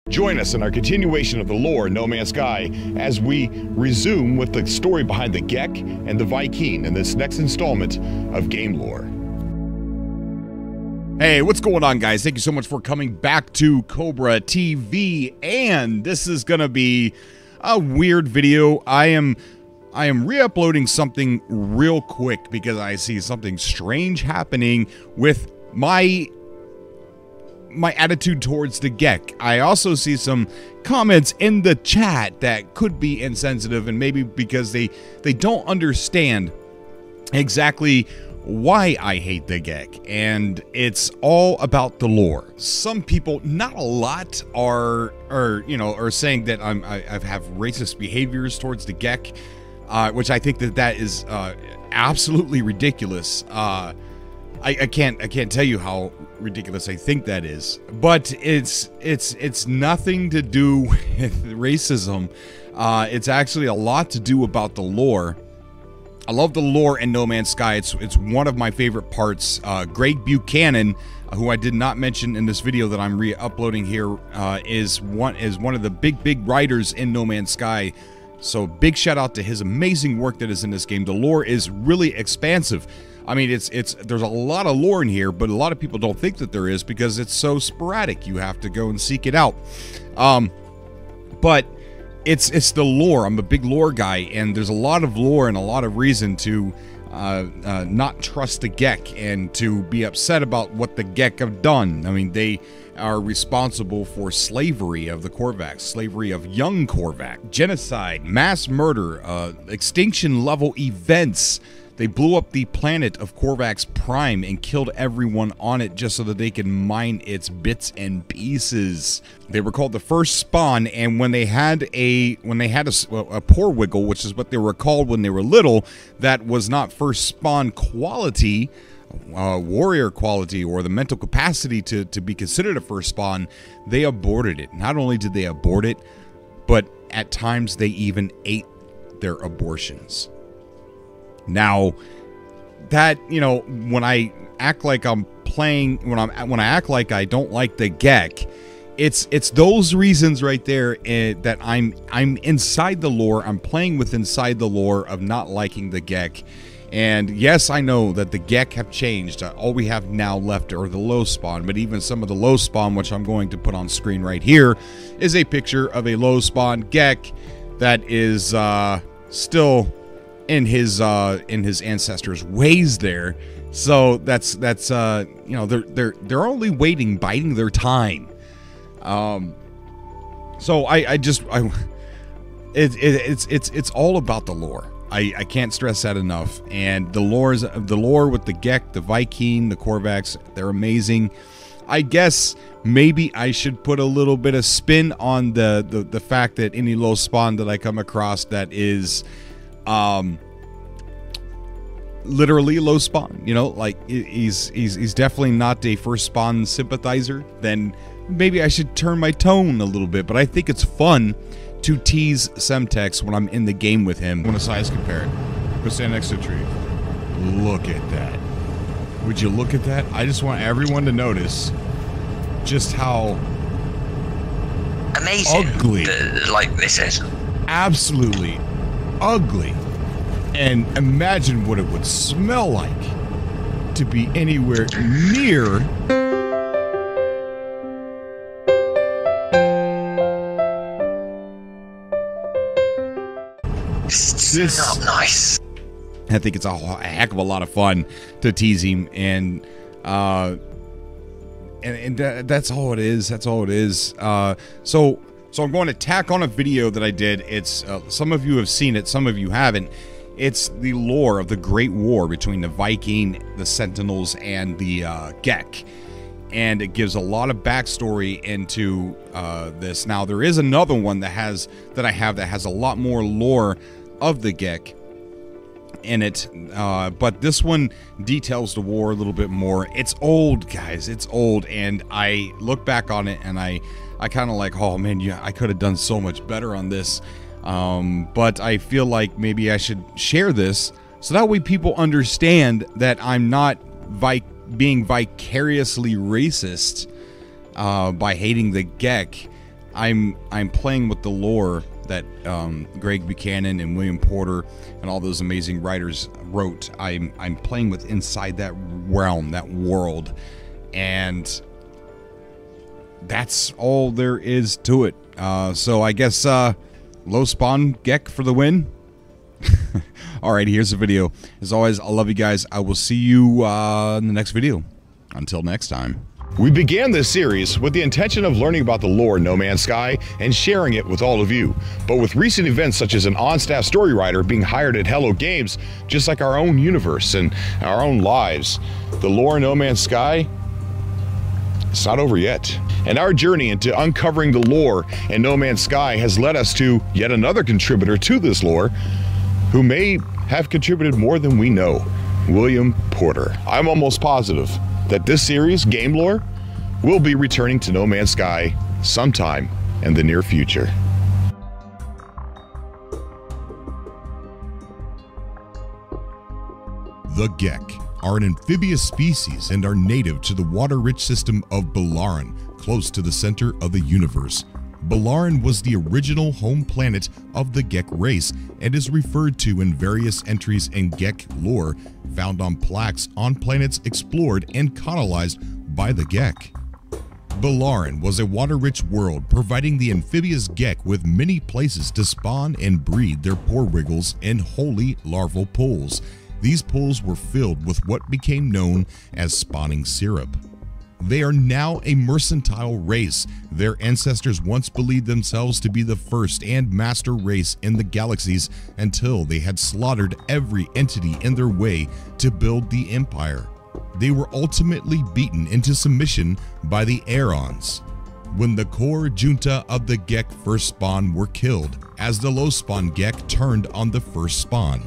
Join us in our continuation of the lore in No Man's Sky as we resume with the story behind the Gek and the Viking in this next installment of Game Lore. Hey, what's going on, guys? Thank you so much for coming back to Cobra TV, and this is gonna be a weird video. I am re-uploading something real quick because I see something strange happening with my attitude towards the Gek. I also see some comments in the chat that could be insensitive, and maybe because they don't understand exactly why I hate the Gek, and it's all about the lore. Some people, not a lot, are saying that I have racist behaviors towards the Gek, which I think that is absolutely ridiculous. I can't tell you how ridiculous I think that is, but it's nothing to do with racism. It's actually a lot to do about the lore. I love the lore in No Man's Sky. It's one of my favorite parts. Greg Buchanan, who I did not mention in this video that I'm re-uploading here, is one of the big writers in No Man's Sky. So big shout out to his amazing work that is in this game. The lore is really expansive. I mean, there's a lot of lore in here, but a lot of people don't think that there is because it's so sporadic. You have to go and seek it out. But it's the lore. I'm a big lore guy, and there's a lot of lore and a lot of reason to not trust the Gek and to be upset about what the Gek have done. I mean, they are responsible for slavery of the Korvax, slavery of young Korvax, genocide, mass murder, extinction level events. They blew up the planet of Korvax Prime and killed everyone on it just so that they could mine its bits and pieces. They were called the first spawn, and when they had a poor wiggle, which is what they were called when they were little, that was not first spawn quality, warrior quality, or the mental capacity to be considered a first spawn, they aborted it. Not only did they abort it, but at times they even ate their abortions. Now, that, when I act like I'm playing, when I act like I don't like the Gek, it's those reasons right there that I'm inside the lore. I'm playing with inside the lore of not liking the Gek. And yes, I know that the Gek have changed. All we have now left are the low spawn, but even some of the low spawn, which I'm going to put on screen right here, is a picture of a low spawn Gek that is still in his ancestors' ways there. So that's they're only biding their time. So it's all about the lore. I can't stress that enough. And the lore with the Gek, the Viking, the Korvax, they're amazing. I guess maybe I should put a little bit of spin on the fact that any low spawn that I come across that is literally low spawn, like he's definitely not a first spawn sympathizer, then maybe I should turn my tone a little bit. But I think it's fun to tease Semtex when I'm in the game with him. I want to size compare it. Go stand next to a tree. Look at that. Would you look at that? I just want everyone to notice just how amazing ugly this is. Absolutely ugly. And imagine what it would smell like to be anywhere near this. Not nice. I think it's a heck of a lot of fun to tease him, and that's all it is. That's all it is. So I'm going to tack on a video that I did. It's some of you have seen it, some of you haven't. It's the lore of the Great War between the Viking, the Sentinels, and the Gek. And it gives a lot of backstory into this. Now, there is another one that I have that has a lot more lore of the Gek in it, but this one details the war a little bit more. It's old, guys. It's old, and I look back on it, and I kind of like, oh man, yeah, I could have done so much better on this. But I feel like maybe I should share this so that way people understand that I'm not being vicariously racist by hating the Gek. I'm playing with the lore that Greg Buchanan and William Porter and all those amazing writers wrote. I'm playing with inside that realm, that world, and that's all there is to it. So I guess low spawn Gek for the win. Alright, here's the video. As always, I love you guys. I will see you in the next video. Until next time. We began this series with the intention of learning about the lore in No Man's Sky and sharing it with all of you. But with recent events such as an on-staff story writer being hired at Hello Games, just like our own universe and our own lives, the lore in No Man's Sky, it's not over yet. And our journey into uncovering the lore in No Man's Sky has led us to yet another contributor to this lore, who may have contributed more than we know, William Porter. I'm almost positive that this series, Game Lore, will be returning to No Man's Sky sometime in the near future. The Gek are an amphibious species and are native to the water-rich system of Balaran, close to the center of the universe. Balaran was the original home planet of the Gek race and is referred to in various entries in Gek lore found on plaques on planets explored and colonized by the Gek. Balaran was a water-rich world, providing the amphibious Gek with many places to spawn and breed their porwriggles in holy larval pools. These pools were filled with what became known as spawning syrup. They are now a mercantile race. Their ancestors once believed themselves to be the first and master race in the galaxies until they had slaughtered every entity in their way to build the empire. They were ultimately beaten into submission by the Aerons when the core junta of the Gek first spawn were killed, as the low spawn Gek turned on the first spawn.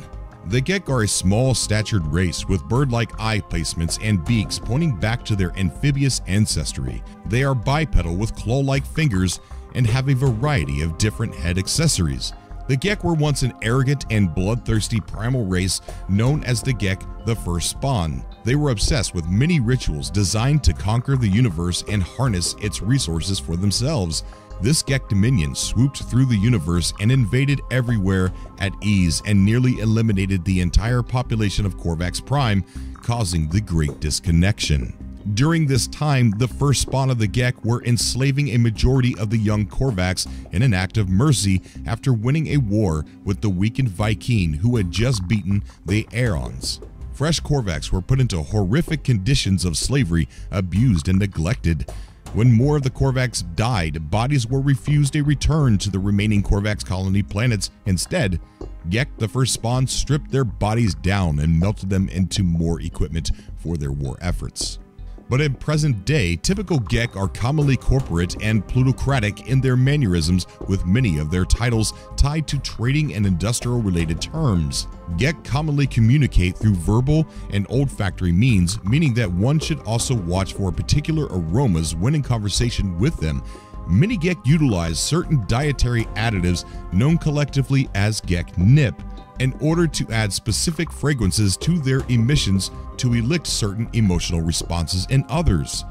The Gek are a small-statured race with bird-like eye placements and beaks pointing back to their amphibious ancestry. They are bipedal with claw-like fingers and have a variety of different head accessories. The Gek were once an arrogant and bloodthirsty primal race known as the Gek the First Spawn. They were obsessed with many rituals designed to conquer the universe and harness its resources for themselves. This Gek dominion swooped through the universe and invaded everywhere at ease and nearly eliminated the entire population of Korvax Prime, causing the Great Disconnection. During this time, the first spawn of the Gek were enslaving a majority of the young Korvax in an act of mercy after winning a war with the weakened Vy'keen who had just beaten the Aerons. Fresh Korvax were put into horrific conditions of slavery, abused and neglected. When more of the Korvax died, bodies were refused a return to the remaining Korvax colony planets. Instead, Gek the First Spawn stripped their bodies down and melted them into more equipment for their war efforts. But in present day, typical Gek are commonly corporate and plutocratic in their mannerisms, with many of their titles tied to trading and industrial-related terms. Gek commonly communicate through verbal and olfactory means, meaning that one should also watch for particular aromas when in conversation with them. Many Gek utilize certain dietary additives known collectively as Gek nip, in order to add specific fragrances to their emissions to elicit certain emotional responses in others.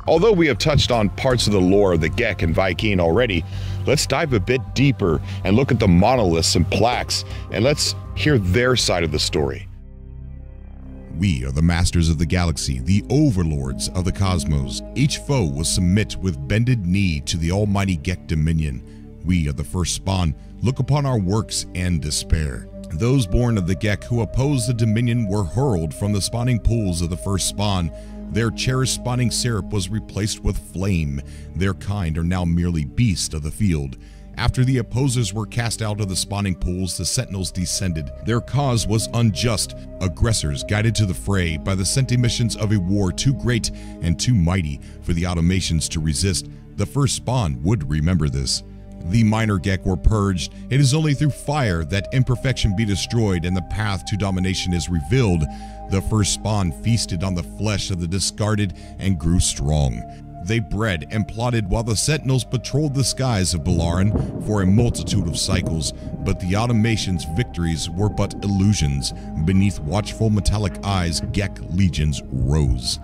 Although we have touched on parts of the lore of the Gek and Vy'keen already, let's dive a bit deeper and look at the monoliths and plaques, and let's hear their side of the story. We are the masters of the galaxy, the overlords of the cosmos. Each foe will submit with bended knee to the almighty Gek dominion. We are the first spawn, look upon our works and despair. Those born of the Gek who opposed the dominion were hurled from the spawning pools of the first spawn. Their cherished spawning syrup was replaced with flame. Their kind are now merely beasts of the field. After the opposers were cast out of the spawning pools, the sentinels descended. Their cause was unjust. Aggressors guided to the fray by the sent emissions of a war too great and too mighty for the automations to resist. The first spawn would remember this. The minor Gek were purged. It is only through fire that imperfection be destroyed and the path to domination is revealed. The first spawn feasted on the flesh of the discarded and grew strong. They bred and plotted while the sentinels patrolled the skies of Balaran for a multitude of cycles, but the automation's victories were but illusions. Beneath watchful metallic eyes, Gek legions rose.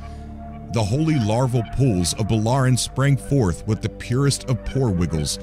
The holy larval pools of Balaran sprang forth with the purest of pore wiggles.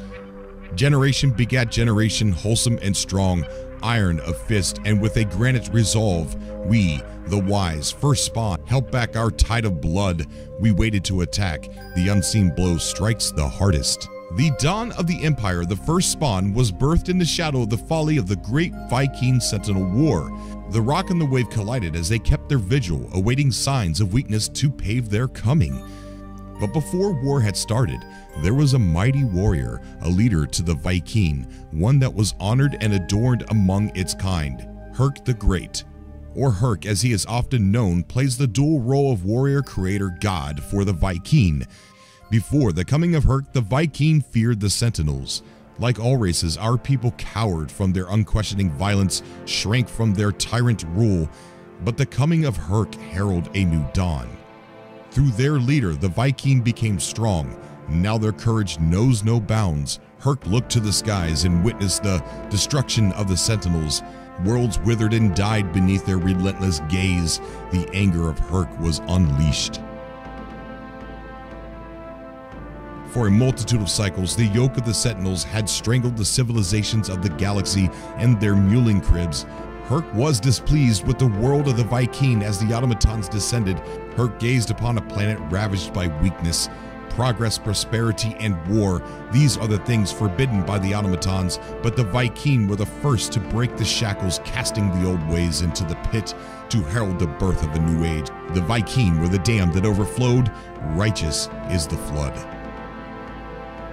Generation begat generation, wholesome and strong, iron of fist, and with a granite resolve, we, the wise, first spawn, held back our tide of blood. We waited to attack. The unseen blow strikes the hardest. The dawn of the Empire, the first spawn, was birthed in the shadow of the folly of the great Viking Sentinel War. The rock and the wave collided as they kept their vigil, awaiting signs of weakness to pave their coming. But before war had started, there was a mighty warrior, a leader to the Viking, one that was honored and adorned among its kind, Herc the Great. Or Herc, as he is often known, plays the dual role of warrior, creator, god for the Viking. Before the coming of Herc, the Viking feared the Sentinels. Like all races, our people cowered from their unquestioning violence, shrank from their tyrant rule, but the coming of Herc heralded a new dawn. Through their leader, the Viking became strong. Now their courage knows no bounds. Herc looked to the skies and witnessed the destruction of the Sentinels. Worlds withered and died beneath their relentless gaze. The anger of Herc was unleashed. For a multitude of cycles, the yoke of the Sentinels had strangled the civilizations of the galaxy and their mewling cribs. Herc was displeased with the world of the Viking as the automatons descended. Herc gazed upon a planet ravaged by weakness, progress, prosperity, and war. These are the things forbidden by the automatons, but the Viking were the first to break the shackles, casting the old ways into the pit to herald the birth of a new age. The Viking were the dam that overflowed. Righteous is the flood.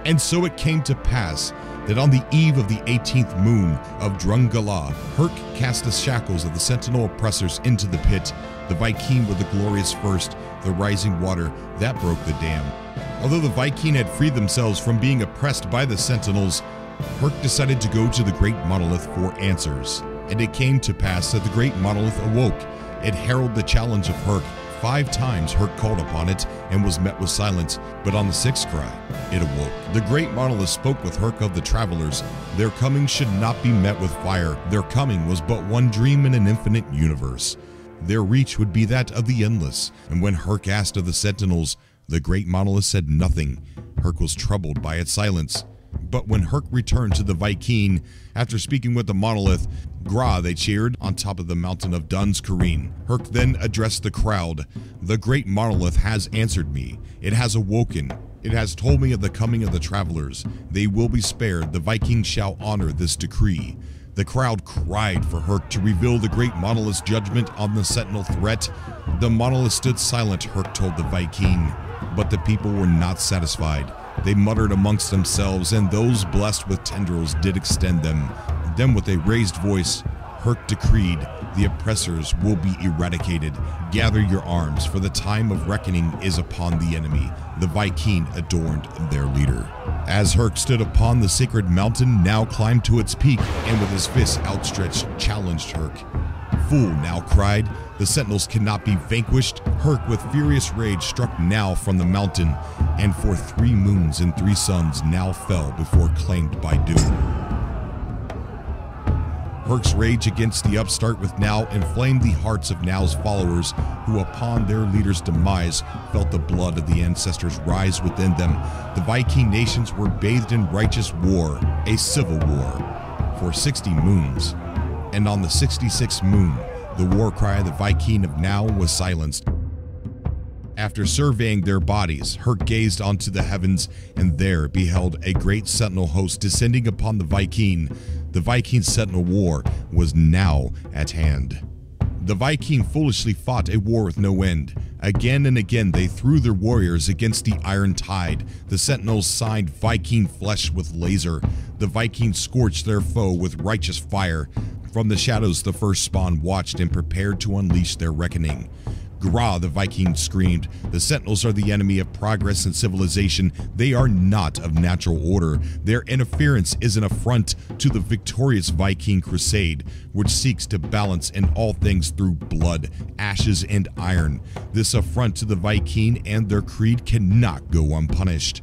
And so it came to pass that on the eve of the 18th moon of Drungala, Herc cast the shackles of the sentinel oppressors into the pit. The Viking were the glorious first, the rising water that broke the dam. Although the Viking had freed themselves from being oppressed by the sentinels, Herc decided to go to the great monolith for answers. And it came to pass that the great monolith awoke. It heralded the challenge of Herc. 5 times Herc called upon it and was met with silence, but on the 6th cry, it awoke. The great monolith spoke with Herc of the travelers. Their coming should not be met with fire. Their coming was but one dream in an infinite universe. Their reach would be that of the endless. And when Herc asked of the sentinels, the great monolith said nothing. Herc was troubled by its silence. But when Herc returned to the Viking, after speaking with the monolith, Gra, they cheered, on top of the mountain of Dunskareen. Herc then addressed the crowd. The great monolith has answered me. It has awoken. It has told me of the coming of the travelers. They will be spared. The Vikings shall honor this decree. The crowd cried for Herc to reveal the great monolith's judgment on the sentinel threat. The monolith stood silent, Herc told the Viking. But the people were not satisfied. They muttered amongst themselves, and those blessed with tendrils did extend them. Then with a raised voice, Herc decreed, the oppressors will be eradicated. Gather your arms, for the time of reckoning is upon the enemy. The Viking adorned their leader. As Herc stood upon the sacred mountain, now climbed to its peak, and with his fists outstretched, challenged Herc. Fool, now cried, the sentinels cannot be vanquished. Herc with furious rage struck now from the mountain, and for 3 moons and 3 suns now fell before claimed by doom. Herc's rage against the upstart with Now inflamed the hearts of Now's followers, who upon their leader's demise felt the blood of the ancestors rise within them. The Viking nations were bathed in righteous war, a civil war, for 60 moons. And on the 66th moon, the war cry of the Viking of Now was silenced. After surveying their bodies, Herc gazed onto the heavens, and there beheld a great sentinel host descending upon the Viking. The Viking Sentinel War was now at hand. The Viking foolishly fought a war with no end. Again and again they threw their warriors against the iron tide. The Sentinels signed Viking flesh with laser. The Vikings scorched their foe with righteous fire. From the shadows the first spawn watched and prepared to unleash their reckoning. Gra, the Viking screamed, the Sentinels are the enemy of progress and civilization. They are not of natural order. Their interference is an affront to the victorious Viking crusade, which seeks to balance in all things through blood, ashes, and iron. This affront to the Viking and their creed cannot go unpunished.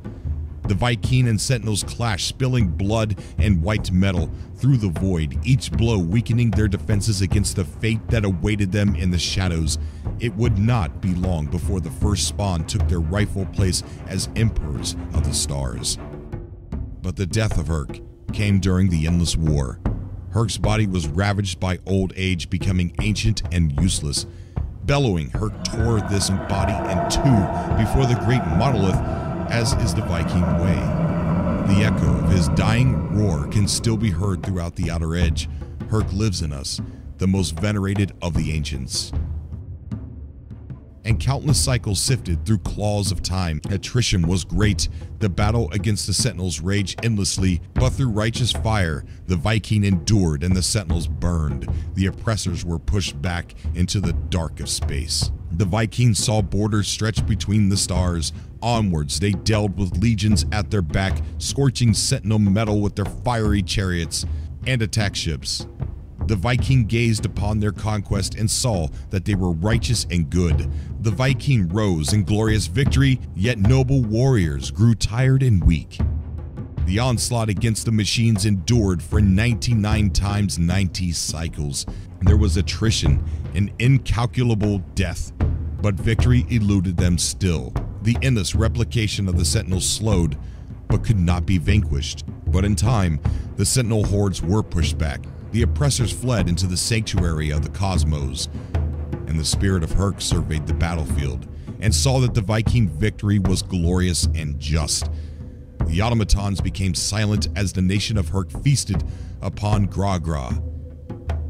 The Viking and Sentinels clashed, spilling blood and white metal through the void, each blow weakening their defenses against the fate that awaited them in the shadows. It would not be long before the first spawn took their rightful place as Emperors of the Stars. But the death of Herc came during the Endless War. Herc's body was ravaged by old age, becoming ancient and useless. Bellowing, Herc tore this body in two before the great monolith, as is the Viking way. The echo of his dying roar can still be heard throughout the outer edge. Herc lives in us, the most venerated of the ancients. And countless cycles sifted through claws of time. Attrition was great. The battle against the Sentinels raged endlessly, but through righteous fire, the Viking endured and the Sentinels burned. The oppressors were pushed back into the dark of space. The Vikings saw borders stretch between the stars. Onwards, they delved with legions at their back, scorching Sentinel metal with their fiery chariots and attack ships. The Viking gazed upon their conquest and saw that they were righteous and good. The Viking rose in glorious victory, yet noble warriors grew tired and weak. The onslaught against the machines endured for 99 times 90 cycles. There was attrition and incalculable death, but victory eluded them still. The endless replication of the Sentinels slowed, but could not be vanquished. But in time, the Sentinel hordes were pushed back. The oppressors fled into the sanctuary of the cosmos, and the spirit of Herc surveyed the battlefield and saw that the Viking victory was glorious and just. The automatons became silent as the nation of Herc feasted upon Gra.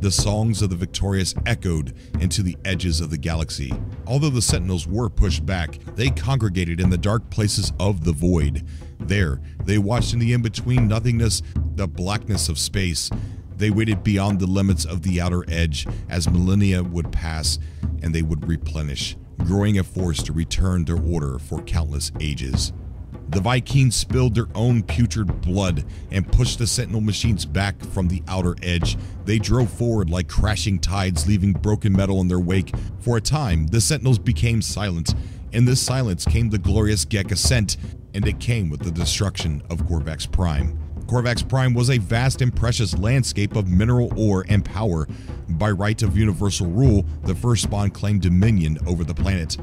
The songs of the victorious echoed into the edges of the galaxy. Although the Sentinels were pushed back, they congregated in the dark places of the void. There, they watched in the in-between nothingness, the blackness of space. They waited beyond the limits of the outer edge as millennia would pass and they would replenish, growing a force to return their order for countless ages. The Vikings spilled their own putrid blood and pushed the Sentinel machines back from the outer edge. They drove forward like crashing tides, leaving broken metal in their wake. For a time, the Sentinels became silent. In this silence came the glorious Gek ascent, and it came with the destruction of Korvax Prime. Korvax Prime was a vast and precious landscape of mineral ore and power. By right of universal rule, the first spawn claimed dominion over the planet.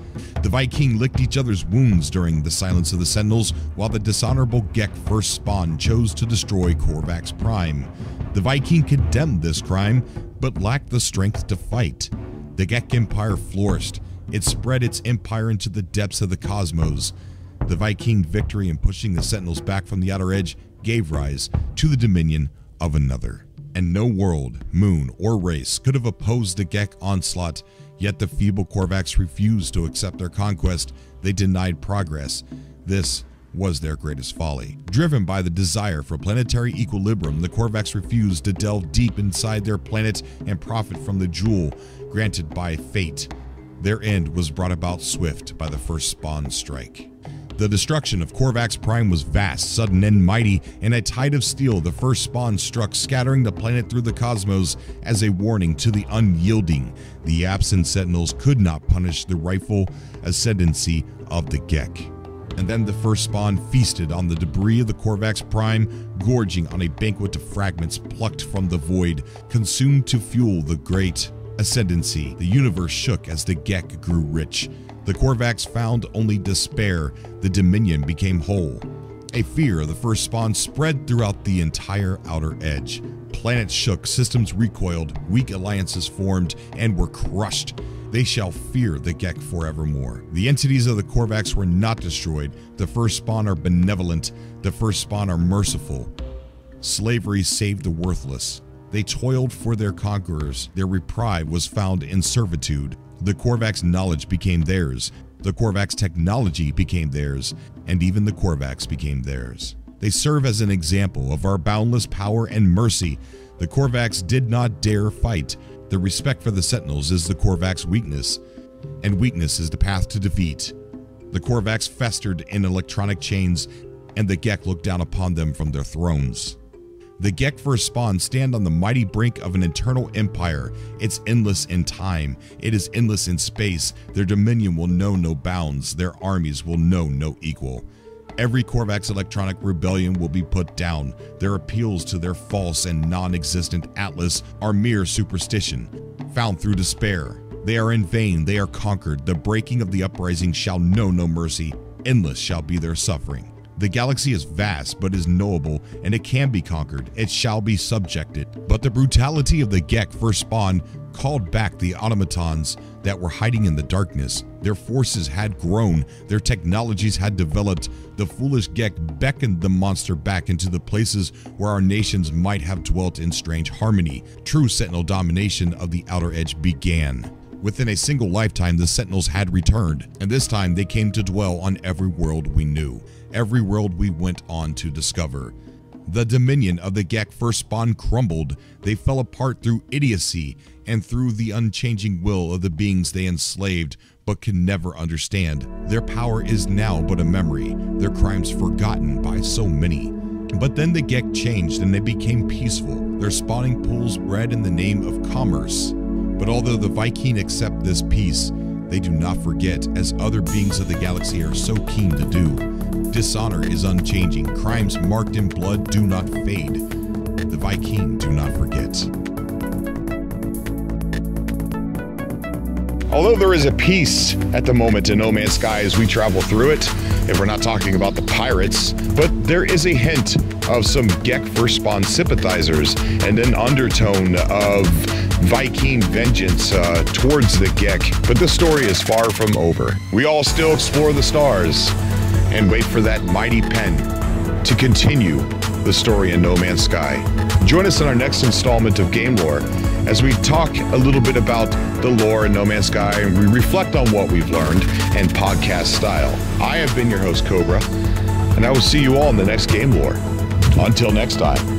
The Viking licked each other's wounds during the silence of the Sentinels, while the dishonorable Gek first spawn chose to destroy Korvax Prime. The Viking condemned this crime, but lacked the strength to fight. The Gek Empire flourished. It spread its empire into the depths of the cosmos. The Viking victory in pushing the Sentinels back from the outer edge gave rise to the dominion of another. And no world, moon, or race could have opposed the Gek onslaught, yet the feeble Korvax refused to accept their conquest. They denied progress. This was their greatest folly. Driven by the desire for planetary equilibrium, the Korvax refused to delve deep inside their planet and profit from the jewel granted by fate. Their end was brought about swift by the first spawn strike. The destruction of Korvax Prime was vast, sudden, and mighty. In a tide of steel, the first spawn struck, scattering the planet through the cosmos as a warning to the unyielding. The absent Sentinels could not punish the rightful ascendancy of the Gek. And then the first spawn feasted on the debris of the Korvax Prime, gorging on a banquet of fragments plucked from the void, consumed to fuel the great ascendancy. The universe shook as the Gek grew rich. The Korvax found only despair. The Dominion became whole. A fear of the first spawn spread throughout the entire outer edge. Planets shook, systems recoiled, weak alliances formed, and were crushed. They shall fear the Gek forevermore. The entities of the Korvax were not destroyed. The first spawn are benevolent. The first spawn are merciful. Slavery saved the worthless. They toiled for their conquerors. Their reprieve was found in servitude. The Korvax knowledge became theirs. The Korvax technology became theirs. And even the Korvax became theirs. They serve as an example of our boundless power and mercy. The Korvax did not dare fight. The respect for the Sentinels is the Korvax weakness, and weakness is the path to defeat. The Korvax festered in electronic chains, and the Gek looked down upon them from their thrones. The Gek first spawn stand on the mighty brink of an eternal empire. It's endless in time. It is endless in space. Their dominion will know no bounds. Their armies will know no equal. Every Korvax electronic rebellion will be put down. Their appeals to their false and non-existent atlas are mere superstition, found through despair. They are in vain, they are conquered. The breaking of the uprising shall know no mercy. Endless shall be their suffering. The galaxy is vast, but is knowable, and it can be conquered. It shall be subjected. But the brutality of the Gek first spawn called back the automatons that were hiding in the darkness. Their forces had grown, their technologies had developed. The foolish Gek beckoned the monster back into the places where our nations might have dwelt in strange harmony. True Sentinel domination of the Outer Edge began. Within a single lifetime, the Sentinels had returned, and this time they came to dwell on every world we knew, every world we went on to discover. The dominion of the Gek first spawn crumbled. They fell apart through idiocy and through the unchanging will of the beings they enslaved but could never understand. Their power is now but a memory, their crimes forgotten by so many. But then the Gek changed and they became peaceful. Their spawning pools bred in the name of commerce. But although the Vy'keen accept this peace, they do not forget, as other beings of the galaxy are so keen to do. Dishonor is unchanging. Crimes marked in blood do not fade. The Vy'keen do not forget. Although there is a peace at the moment in No Man's Sky as we travel through it, if we're not talking about the pirates, but there is a hint of some Gek first spawn sympathizers and an undertone of Vy'keen vengeance towards the Gek. But the story is far from over. We all still explore the stars and wait for that mighty pen to continue the story in No Man's Sky. Join us in our next installment of Game Lore as we talk a little bit about the lore in No Man's Sky and we reflect on what we've learned in podcast style. I have been your host, Cobra, and I will see you all in the next Game Lore. Until next time.